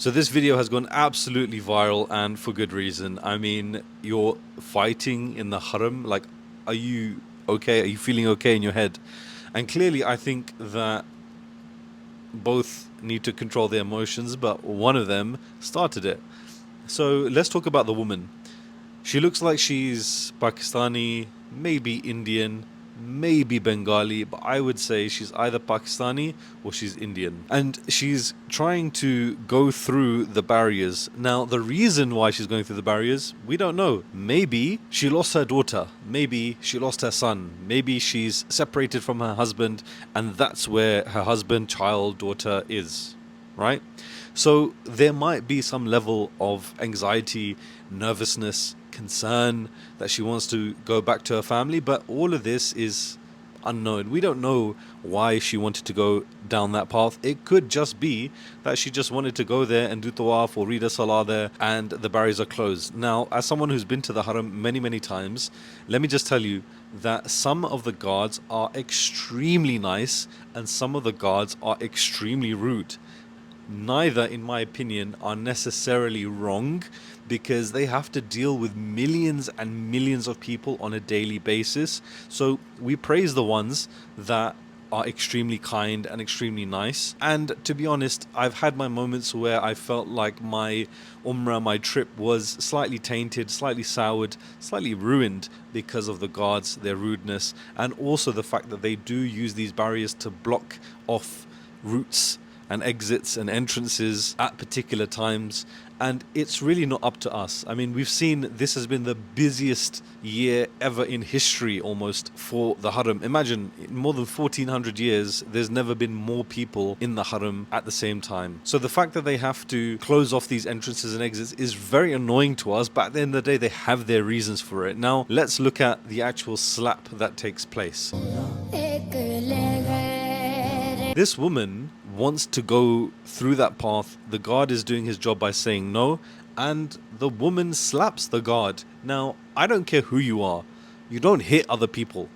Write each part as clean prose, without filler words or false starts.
So this video has gone absolutely viral, and for good reason. I mean, you're fighting in the haram. Like, are you okay? Are you feeling okay in your head? And clearly, I think that both need to control their emotions, but one of them started it. So let's talk about the woman. She looks like she's Pakistani, maybe Indian, maybe Bengali, but I would say she's either Pakistani or she's Indian. And she's trying to go through the barriers. Now, the reason why she's going through the barriers, we don't know. Maybe she lost her daughter. Maybe she lost her son. Maybe she's separated from her husband, and that's where her husband, child, daughter is, right? So there might be some level of anxiety, nervousness, concern that she wants to go back to her family, but all of this is unknown. We don't know why she wanted to go down that path. It could just be that she just wanted to go there and do tawaf or read a salah there, and the barriers are closed. Now, as someone who's been to the haram many times, let me just tell you that some of the guards are extremely nice and some of the guards are extremely rude. Neither, in my opinion, are necessarily wrong, because they have to deal with millions and millions of people on a daily basis. So we praise the ones that are extremely kind and extremely nice. And to be honest, I've had my moments where I felt like my umrah, my trip, was slightly tainted, slightly soured, slightly ruined because of the guards, their rudeness, and also the fact that they do use these barriers to block off routes and exits and entrances at particular times, and it's really not up to us. I mean, we've seen this has been the busiest year ever in history almost for the haram. Imagine, in more than 1400 years, there's never been more people in the haram at the same time. So the fact that they have to close off these entrances and exits is very annoying to us, but at the end of the day, they have their reasons for it. Now, let's look at the actual slap that takes place. This woman wants to go through that path. The guard is doing his job by saying no, and the woman slaps the guard. Now, I don't care who you are. You don't hit other people.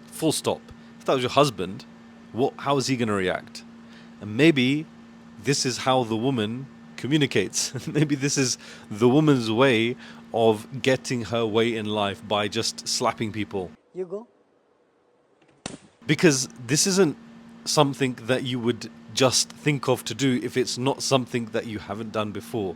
Full stop. If that was your husband, how is he going to react? And maybe this is how the woman communicates. Maybe this is the woman's way of getting her way in life, by just slapping people. You go. Because this isn't something that you would just think of to do if it's not something that you haven't done before.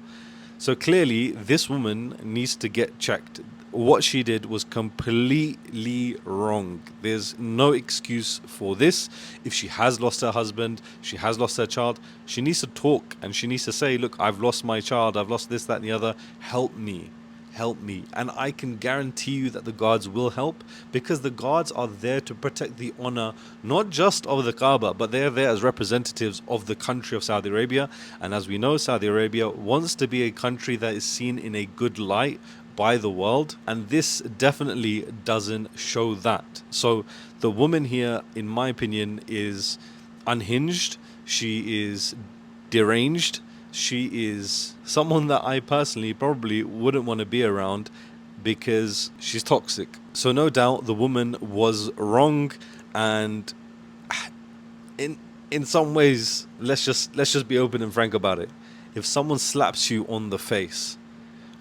So clearly this woman needs to get checked. What she did was completely wrong. There's no excuse for this. If she has lost her husband, she has lost her child, she needs to talk and she needs to say, look, I've lost my child, I've lost this, that and the other, help me. And I can guarantee you that the guards will help, because the guards are there to protect the honor not just of the Kaaba, but they're there as representatives of the country of Saudi Arabia. And as we know, Saudi Arabia wants to be a country that is seen in a good light by the world, and this definitely doesn't show that. So the woman here, in my opinion, is unhinged. She is deranged. She is someone that I personally probably wouldn't want to be around, because she's toxic. So no doubt the woman was wrong, and in some ways, let's just be open and frank about it. If someone slaps you on the face,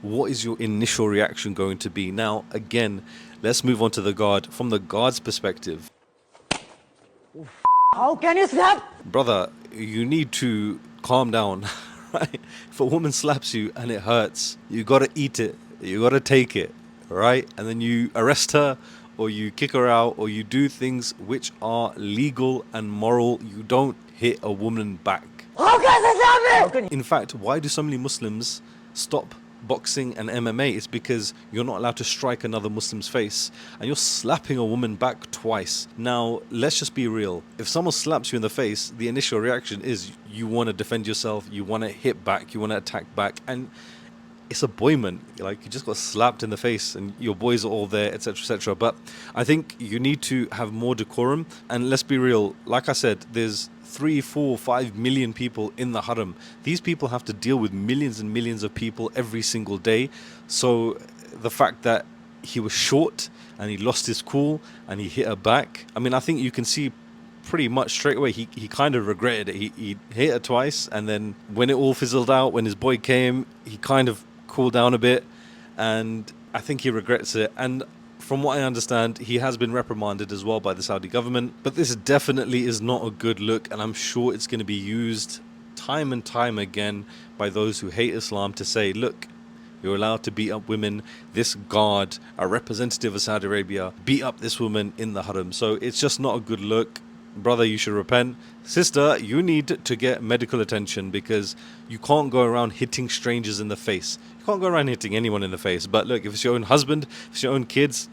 what is your initial reaction going to be? Now, again, let's move on to the guard. From the guard's perspective, How can you slap? brother, you need to calm down. Right? If a woman slaps you and it hurts, you gotta eat it, you gotta take it, right? And then you arrest her, or you kick her out, or you do things which are legal and moral. You don't hit a woman back. How can you slap me? In fact, why do so many Muslims stop boxing and MMA? It's because you're not allowed to strike another Muslim's face, and you're slapping a woman back twice. Now, let's just be real. If someone slaps you in the face, the initial reaction is you want to defend yourself, you want to hit back, you want to attack back, and it's a boyman. Like, you just got slapped in the face and your boys are all there, etc, etc. But I think you need to have more decorum. And let's be real, like I said, there's 3, 4, 5 million people in the haram. These people have to deal with millions and millions of people every single day. So the fact that he was short and he lost his cool and he hit her back, I mean, I think you can see pretty much straight away he kind of regretted it. He hit her twice, and then when it all fizzled out, when his boy came, he kind of cooled down a bit, and I think he regrets it. And from what I understand, he has been reprimanded as well by the Saudi government. But this definitely is not a good look, and I'm sure it's going to be used time and time again by those who hate Islam to say, look, you're allowed to beat up women. This guard, a representative of Saudi Arabia, beat up this woman in the haram. So it's just not a good look. Brother, you should repent. Sister, you need to get medical attention, because you can't go around hitting strangers in the face. You can't go around hitting anyone in the face. But look, if it's your own husband, if it's your own kids,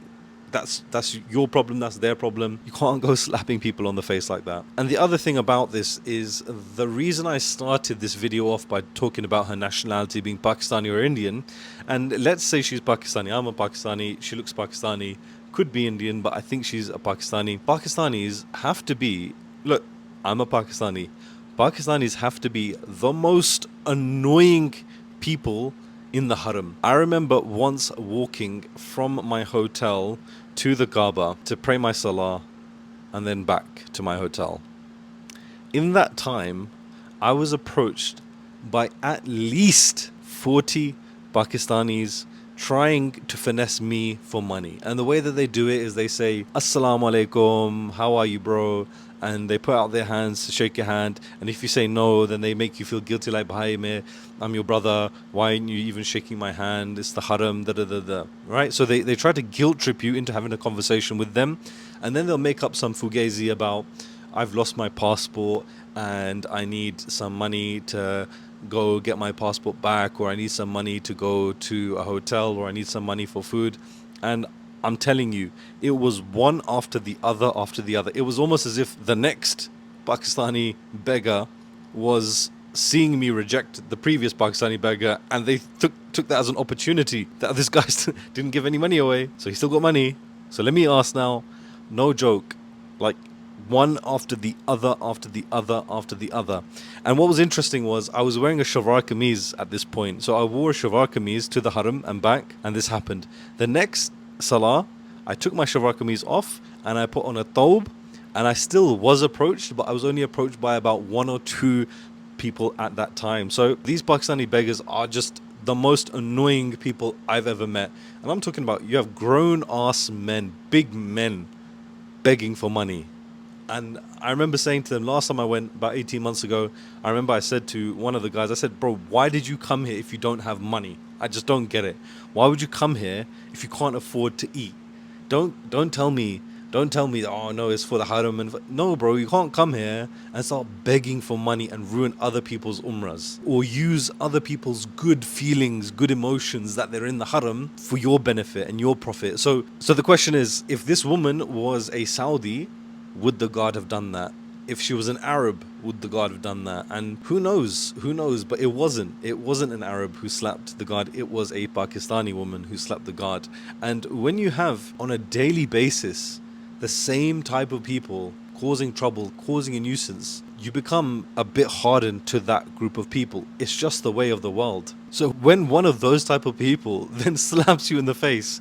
that's your problem, that's their problem. You can't go slapping people on the face like that. And the other thing about this is, the reason I started this video off by talking about her nationality being Pakistani or Indian, and let's say she's Pakistani, I'm a Pakistani, she looks Pakistani, could be Indian, but I think she's a Pakistani. Pakistanis have to be, look, I'm a Pakistani. Pakistanis have to be the most annoying people in the haram. I remember once walking from my hotel to the Kaaba to pray my salah and then back to my hotel. In that time, I was approached by at least 40 Pakistanis trying to finesse me for money. And the way that they do it is they say, Assalamu alaikum, how are you, bro? And they put out their hands to shake your hand, and if you say no, then they make you feel guilty, like, Bhai, I'm your brother, why aren't you even shaking my hand? It's the haram, right? So they try to guilt trip you into having a conversation with them, and then they'll make up some fugazi about, I've lost my passport and I need some money to go get my passport back, or I need some money to go to a hotel, or I need some money for food. And I'm telling you, it was one after the other after the other. It was almost as if the next Pakistani beggar was seeing me reject the previous Pakistani beggar, and they took that as an opportunity that this guy didn't give any money away, so he still got money. So let me ask now, no joke, like one after the other after the other after the other. And what was interesting was, I was wearing a shalwar kameez at this point, so I wore a shalwar kameez to the haram and back, and this happened. The next salah, I took my shalwar kameez off and I put on a thawb, and I still was approached, but I was only approached by about one or two people at that time. So these Pakistani beggars are just the most annoying people I've ever met. And I'm talking about, you have grown ass men, big men, begging for money. And I remember saying to them, last time I went, about 18 months ago, I remember I said to one of the guys, I said, bro, why did you come here if you don't have money? I just don't get it. Why would you come here if you can't afford to eat? Don't tell me, oh no, it's for the haram. And no, bro, you can't come here and start begging for money and ruin other people's umrahs, or use other people's good feelings, good emotions that they're in the haram for your benefit and your profit. So the question is, if this woman was a Saudi, would the guard have done that? If she was an Arab, would the guard have done that? And who knows, but it wasn't an Arab who slapped the guard, it was a Pakistani woman who slapped the guard. And when you have, on a daily basis, the same type of people causing trouble, causing a nuisance, you become a bit hardened to that group of people. It's just the way of the world. So when one of those type of people then slaps you in the face,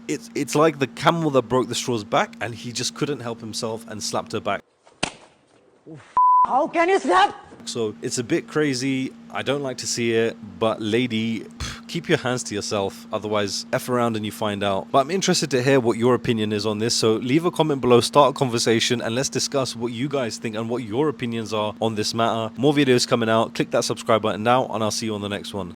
it's like the camel that broke the straw's back, and he just couldn't help himself and slapped her back. How can you slap? So it's a bit crazy. I don't like to see it, but lady, keep your hands to yourself, otherwise F around and you find out. But I'm interested to hear what your opinion is on this, so leave a comment below, start a conversation, and let's discuss what you guys think and what your opinions are on this matter. More videos coming out. Click that subscribe button now, and I'll see you on the next one.